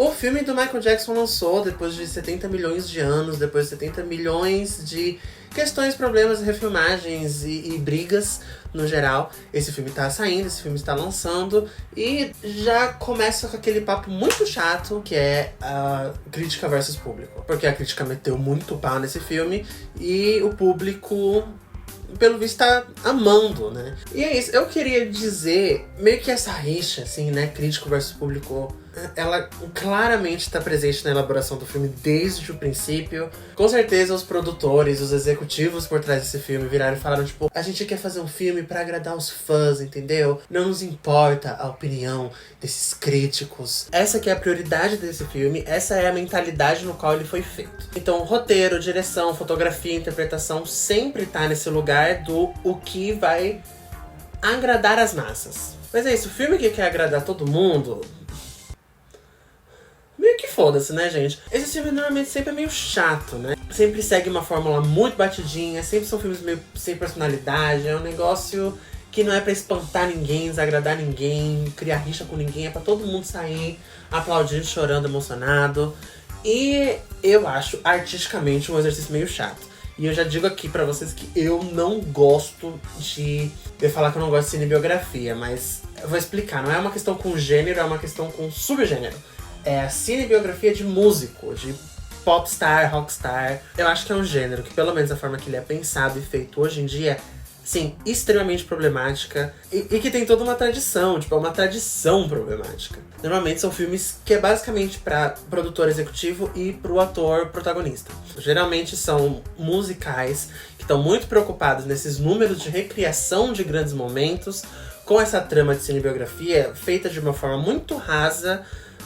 O filme do Michael Jackson lançou depois de 70 milhões de anos, depois de 70 milhões de questões, problemas, refilmagens e brigas no geral. Esse filme tá saindo, esse filme está lançando e já começa com aquele papo muito chato que é a crítica versus público. Porque a crítica meteu muito pau nesse filme e o público, pelo visto, tá amando, né? E é isso, eu queria dizer, meio que essa rixa, assim, né, crítico versus público, ela claramente tá presente na elaboração do filme desde o princípio. Com certeza os produtores, os executivos por trás desse filme viraram e falaram, tipo, a gente quer fazer um filme pra agradar os fãs, entendeu? Não nos importa a opinião desses críticos. Essa que é a prioridade desse filme, essa é a mentalidade no qual ele foi feito. Então, roteiro, direção, fotografia, interpretação sempre tá nesse lugar do o que vai agradar as massas. Mas é isso, o filme que quer agradar todo mundo, meio que foda-se, né, gente? Esse filme normalmente sempre é meio chato, né? Sempre segue uma fórmula muito batidinha, sempre são filmes meio sem personalidade, é um negócio que não é pra espantar ninguém, desagradar ninguém, criar rixa com ninguém, é pra todo mundo sair aplaudindo, chorando, emocionado. E eu acho artisticamente um exercício meio chato. E eu já digo aqui pra vocês que eu não gosto de... Eu ia falar que eu não gosto de cinebiografia, mas eu vou explicar. Não é uma questão com gênero, é uma questão com subgênero. É a cinebiografia de músico, de popstar, rockstar. Eu acho que é um gênero que, pelo menos a forma que ele é pensado e feito hoje em dia, sim, extremamente problemática. E que tem toda uma tradição, tipo, é uma tradição problemática. Normalmente são filmes que é basicamente pra produtor executivo e pro ator protagonista. Geralmente são musicais que estão muito preocupados nesses números de recriação de grandes momentos, com essa trama de cinebiografia feita de uma forma muito rasa,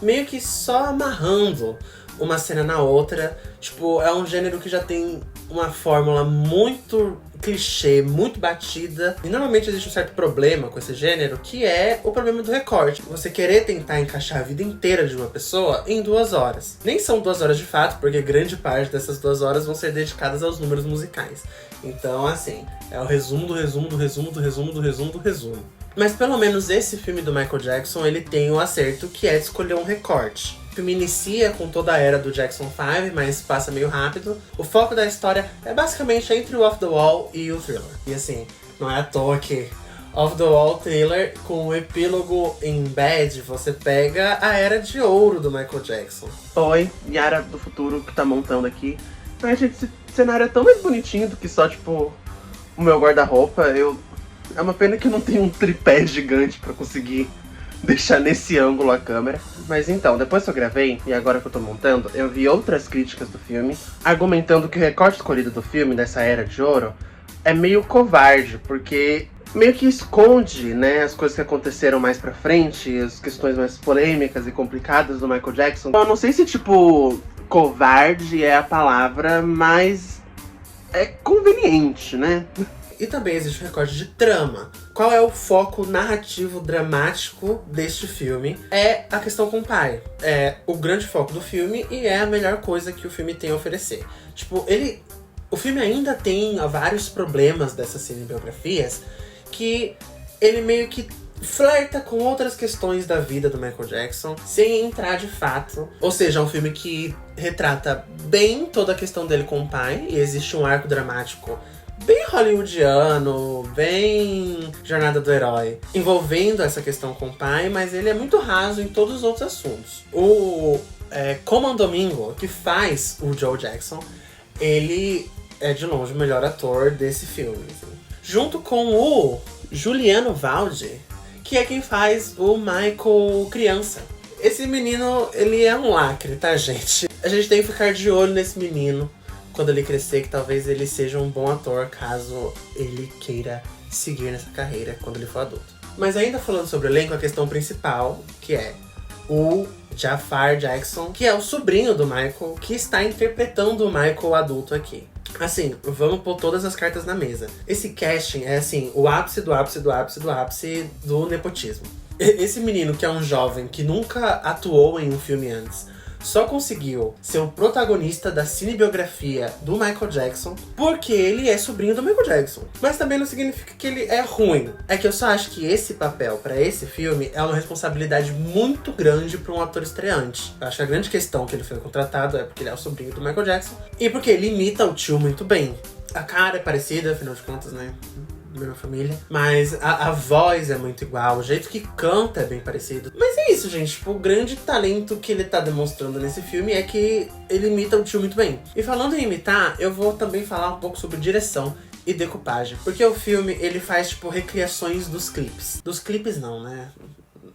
meio que só amarrando uma cena na outra. Tipo, é um gênero que já tem uma fórmula muito clichê, muito batida. E normalmente existe um certo problema com esse gênero, que é o problema do recorte. Você querer tentar encaixar a vida inteira de uma pessoa em 2 horas. Nem são 2 horas de fato, porque grande parte dessas 2 horas vão ser dedicadas aos números musicais. Então, assim, é o resumo do resumo do resumo do resumo do resumo do resumo. Mas pelo menos esse filme do Michael Jackson, ele tem o acerto que é de escolher um recorte. O filme inicia com toda a era do Jackson 5, mas passa meio rápido. O foco da história é basicamente entre o Off the Wall e o Thriller. E assim, não é à toa que Off the Wall, Thriller, com o epílogo em Bad, você pega a era de ouro do Michael Jackson. Oi, Yara do futuro que tá montando aqui. Ai, gente, esse cenário é tão mais bonitinho do que só, tipo, o meu guarda-roupa. É uma pena que eu não tenho um tripé gigante pra conseguir deixar nesse ângulo a câmera. Mas então, depois que eu gravei, e agora que eu tô montando, eu vi outras críticas do filme, argumentando que o recorte escolhido do filme, dessa era de ouro, é meio covarde, porque meio que esconde, né, as coisas que aconteceram mais pra frente, as questões mais polêmicas e complicadas do Michael Jackson. Eu não sei se, tipo, covarde é a palavra, mas é conveniente, né? E também existe um recorte de trama. Qual é o foco narrativo dramático deste filme? É a questão com o pai. É o grande foco do filme e é a melhor coisa que o filme tem a oferecer. Tipo, o filme ainda tem vários problemas dessas cinebiografias que ele meio que flerta com outras questões da vida do Michael Jackson, sem entrar de fato. Ou seja, é um filme que retrata bem toda a questão dele com o pai, e existe um arco dramático bem hollywoodiano, bem jornada do herói, envolvendo essa questão com o pai, mas ele é muito raso em todos os outros assuntos. O Common Domingo, que faz o Joe Jackson, ele é de longe o melhor ator desse filme, assim. Junto com o Juliano Valde, que é quem faz o Michael criança. Esse menino, ele é um lacre, tá, gente? A gente tem que ficar de olho nesse menino quando ele crescer, que talvez ele seja um bom ator, caso ele queira seguir nessa carreira quando ele for adulto. Mas ainda falando sobre o elenco, a questão principal, que é o Jafar Jackson, que é o sobrinho do Michael, que está interpretando o Michael adulto aqui. Assim, vamos pôr todas as cartas na mesa. Esse casting é, assim, o ápice do ápice do ápice do ápice do nepotismo. Esse menino, que é um jovem que nunca atuou em um filme antes, só conseguiu ser o protagonista da cinebiografia do Michael Jackson porque ele é sobrinho do Michael Jackson. Mas também não significa que ele é ruim. É que eu só acho que esse papel pra esse filme é uma responsabilidade muito grande pra um ator estreante. Eu acho que a grande questão que ele foi contratado é porque ele é o sobrinho do Michael Jackson e porque ele imita o tio muito bem. A cara é parecida, afinal de contas, né? Mesma família. Mas a voz é muito igual, o jeito que canta é bem parecido. Mas é isso, gente. Tipo, o grande talento que ele tá demonstrando nesse filme é que ele imita o tio muito bem. E falando em imitar, eu vou também falar um pouco sobre direção e decupagem. Porque o filme, ele faz, tipo, recriações dos clipes. Dos clipes não, né?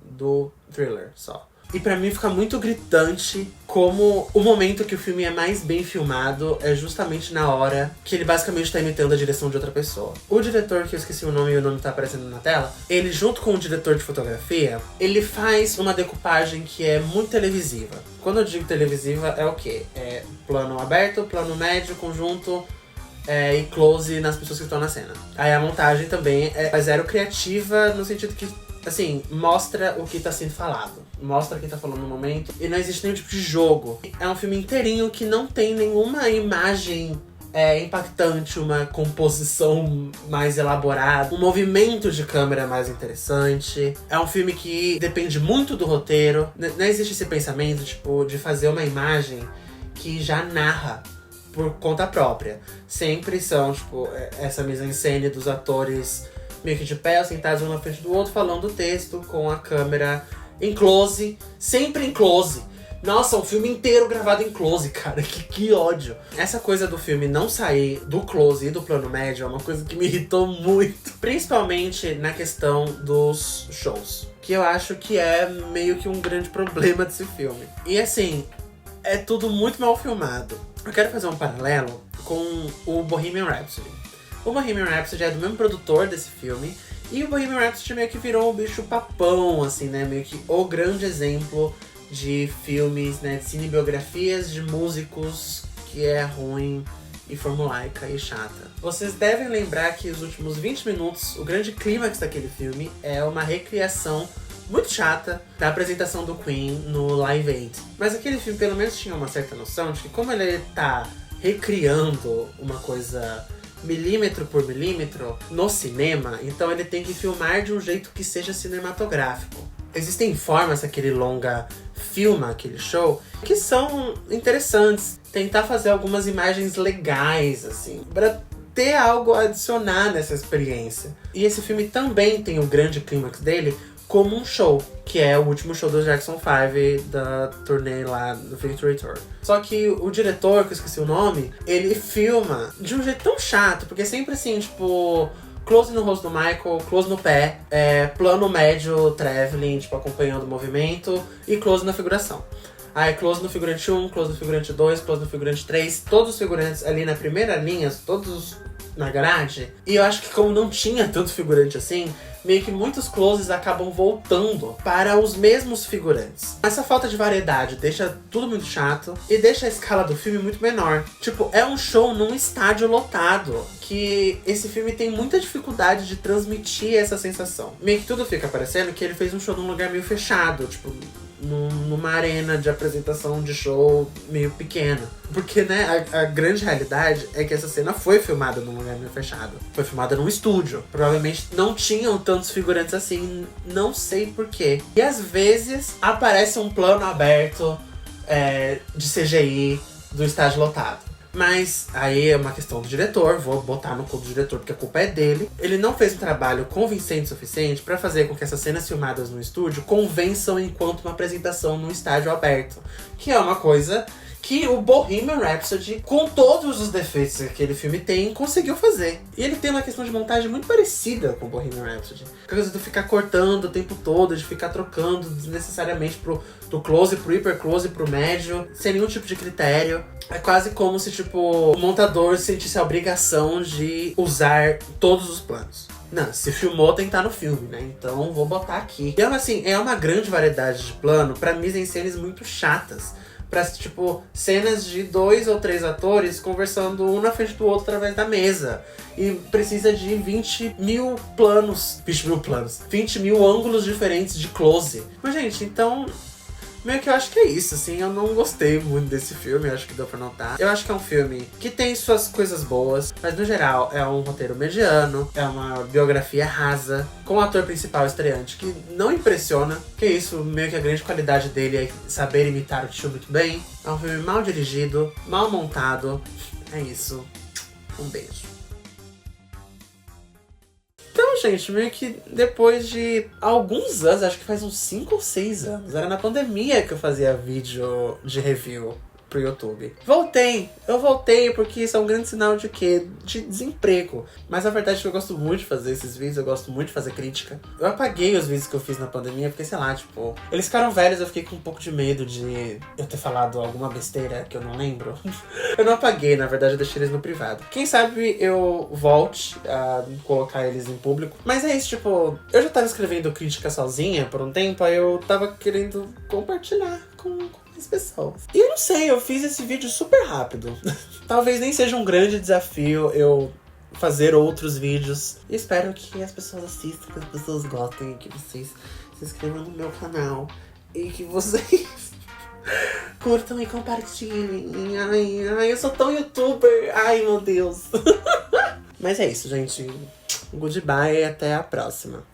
Do Thriller, só. E pra mim fica muito gritante como o momento que o filme é mais bem filmado é justamente na hora que ele basicamente tá imitando a direção de outra pessoa. O diretor, que eu esqueci o nome e o nome tá aparecendo na tela, ele junto com o diretor de fotografia, ele faz uma decupagem que é muito televisiva. Quando eu digo televisiva, é o quê? É plano aberto, plano médio, conjunto e close nas pessoas que estão na cena. Aí a montagem também é zero criativa no sentido que, assim, mostra o que tá sendo falado. Mostra quem tá falando no momento. E não existe nenhum tipo de jogo. É um filme inteirinho que não tem nenhuma imagem impactante, uma composição mais elaborada, um movimento de câmera mais interessante. É um filme que depende muito do roteiro. Não existe esse pensamento, tipo, de fazer uma imagem que já narra por conta própria. Sempre são, tipo, essa mise-en-scène dos atores meio que de pé, sentados um na frente do outro, falando o texto com a câmera em close, sempre em close. Nossa, um filme inteiro gravado em close, cara, que ódio. Essa coisa do filme não sair do close e do plano médio é uma coisa que me irritou muito. Principalmente na questão dos shows, que eu acho que é meio que um grande problema desse filme. E assim, é tudo muito mal filmado. Eu quero fazer um paralelo com o Bohemian Rhapsody. O Bohemian Rhapsody é do mesmo produtor desse filme. E o Bohemian Rhapsody meio que virou um bicho papão, assim, né? Meio que o grande exemplo de filmes, né? De cinebiografias de músicos que é ruim e formulaica e chata. Vocês devem lembrar que os últimos 20 minutos, o grande clímax daquele filme é uma recriação muito chata da apresentação do Queen no Live Aid. Mas aquele filme pelo menos tinha uma certa noção de que como ele tá recriando uma coisa milímetro por milímetro no cinema, então ele tem que filmar de um jeito que seja cinematográfico. Existem formas que aquele longa filma, aquele show, que são interessantes. Tentar fazer algumas imagens legais, assim, pra ter algo a adicionar nessa experiência. E esse filme também tem o grande clímax dele como um show, que é o último show do Jackson 5 da turnê lá do Victory Tour. Só que o diretor, que eu esqueci o nome, ele filma de um jeito tão chato, porque é sempre assim, tipo, close no rosto do Michael, close no pé, plano médio traveling, tipo, acompanhando o movimento, e close na figuração. Aí close no figurante 1, close no figurante 2, close no figurante 3, todos os figurantes ali na primeira linha, todos na grade. E eu acho que como não tinha tanto figurante assim, meio que muitos closes acabam voltando para os mesmos figurantes. Essa falta de variedade deixa tudo muito chato e deixa a escala do filme muito menor. Tipo, é um show num estádio lotado, que esse filme tem muita dificuldade de transmitir essa sensação. Meio que tudo fica parecendo que ele fez um show num lugar meio fechado, tipo, numa arena de apresentação de show meio pequena. Porque, né, a grande realidade é que essa cena foi filmada num lugar meio fechado. Foi filmada num estúdio. Provavelmente não tinham tantos figurantes assim, não sei porquê. E às vezes aparece um plano aberto de CGI do estádio lotado. Mas aí é uma questão do diretor, vou botar no cu do diretor porque a culpa é dele. Ele não fez um trabalho convincente o suficiente pra fazer com que essas cenas filmadas no estúdio convençam enquanto uma apresentação num estádio aberto. Que é uma coisa que o Bohemian Rhapsody, com todos os defeitos que aquele filme tem, conseguiu fazer. E ele tem uma questão de montagem muito parecida com o Bohemian Rhapsody. A coisa de ficar cortando o tempo todo, de ficar trocando desnecessariamente do close pro hiper close pro médio, sem nenhum tipo de critério. É quase como se, tipo, o montador sentisse a obrigação de usar todos os planos. Não, se filmou, tem que estar no filme, né? Então, vou botar aqui. E, assim, é uma grande variedade de plano pra mise-en-scènes muito chatas. Pra, tipo, cenas de 2 ou 3 atores conversando um na frente do outro através da mesa. E precisa de 20 mil planos. 20 mil ângulos diferentes de close. Mas, gente, então... Meio que eu acho que é isso, assim. Eu não gostei muito desse filme, eu acho que deu pra notar. Eu acho que é um filme que tem suas coisas boas, mas no geral é um roteiro mediano, é uma biografia rasa, com o ator principal estreante que não impressiona. Que isso, meio que a grande qualidade dele é saber imitar o tio muito bem. É um filme mal dirigido, mal montado. É isso. Um beijo. Então, gente, meio que depois de alguns anos, acho que faz uns 5 ou 6 anos, era na pandemia que eu fazia vídeo de review pro YouTube. Eu voltei porque isso é um grande sinal de quê? De desemprego. Mas a verdade é que eu gosto muito de fazer esses vídeos, eu gosto muito de fazer crítica. Eu apaguei os vídeos que eu fiz na pandemia porque, sei lá, tipo, eles ficaram velhos, eu fiquei com um pouco de medo de eu ter falado alguma besteira que eu não lembro. Eu não apaguei, na verdade eu deixei eles no privado. Quem sabe eu volte a colocar eles em público. Mas é isso, tipo, eu já tava escrevendo crítica sozinha por um tempo, aí eu tava querendo compartilhar com as pessoas. E eu não sei, eu fiz esse vídeo super rápido. Talvez nem seja um grande desafio eu fazer outros vídeos. E espero que as pessoas assistam, que as pessoas gostem, que vocês se inscrevam no meu canal e que vocês curtam e compartilhem. Ai, eu sou tão youtuber. Ai, meu Deus. Mas é isso, gente. Goodbye e até a próxima.